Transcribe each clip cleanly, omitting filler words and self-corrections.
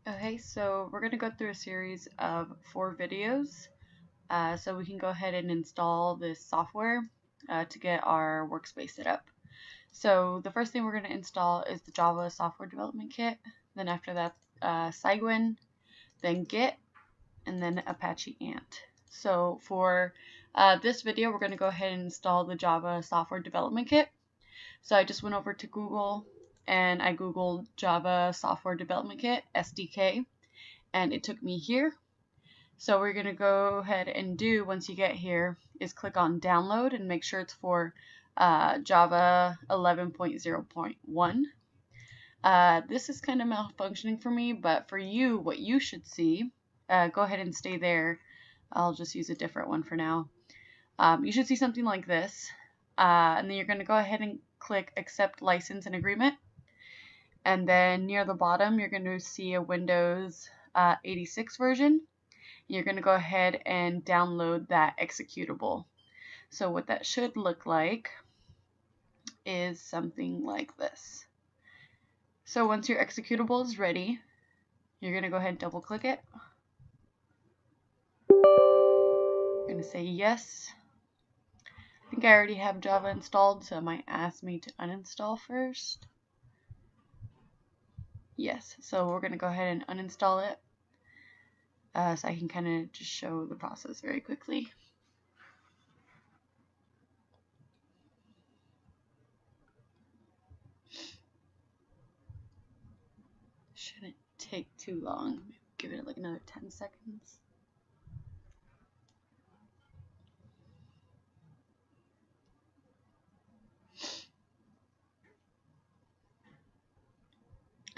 Okay, so we're going to go through a series of 4 videos so we can go ahead and install this software to get our workspace set up. So the first thing we're going to install is the Java Software Development Kit, then after that Cygwin, then Git, and then Apache Ant. So for this video we're going to go ahead and install the Java Software Development Kit. So I just went over to Google and I googled Java Software Development Kit, SDK, and it took me here. So we're going to go ahead and do, once you get here, is click on download and make sure it's for Java 11.0.1. This is kind of malfunctioning for me, but for you, what you should see, go ahead and stay there. I'll just use a different one for now. You should see something like this, and then you're going to go ahead and click accept license and agreement. And then near the bottom, you're going to see a Windows 86 version. You're going to go ahead and download that executable. So what that should look like is something like this. So once your executable is ready, you're going to go ahead and double click it. You're going to say yes. I think I already have Java installed, so it might ask me to uninstall first. Yes, so we're going to go ahead and uninstall it so I can kind of just show the process very quickly. Shouldn't take too long. Give it like another 10 seconds.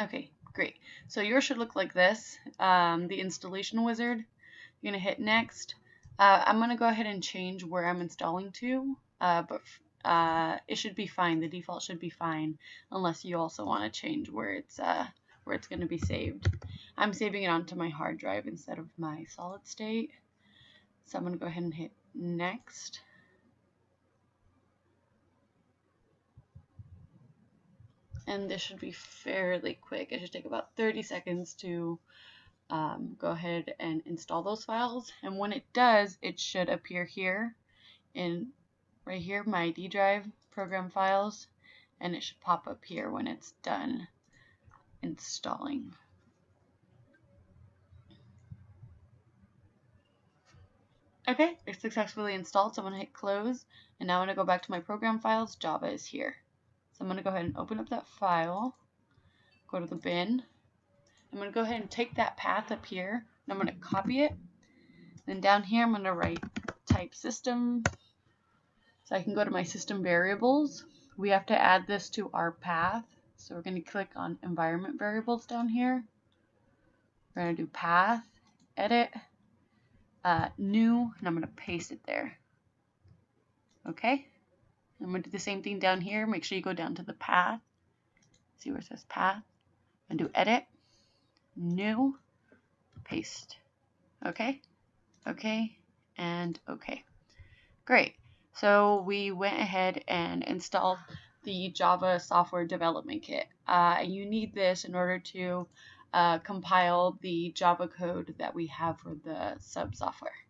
Okay, great. So yours should look like this. The installation wizard. You're going to hit next. I'm going to go ahead and change where I'm installing to, but it should be fine. The default should be fine unless you also want to change where it's going to be saved. I'm saving it onto my hard drive instead of my solid state. So I'm going to go ahead and hit next. And this should be fairly quick. It should take about 30 seconds to go ahead and install those files. And when it does, it should appear here right here, my D drive program files, and it should pop up here when it's done installing. Okay, it's successfully installed, so I'm going to hit close, and now when I go back to my program files, Java is here. So I'm going to go ahead and open up that file, go to the bin. I'm going to go ahead and take that path up here, and I'm going to copy it. Then down here, I'm going to type system, so I can go to my system variables. We have to add this to our path, so we're going to click on environment variables down here. We're going to do path, edit, new, and I'm going to paste it there. Okay. I'm going to do the same thing down here. Make sure you go down to the path. See where it says path. And do edit, new, paste. Okay, okay, and okay. Great. So we went ahead and installed the Java Software Development Kit. You need this in order to compile the Java code that we have for the sub software.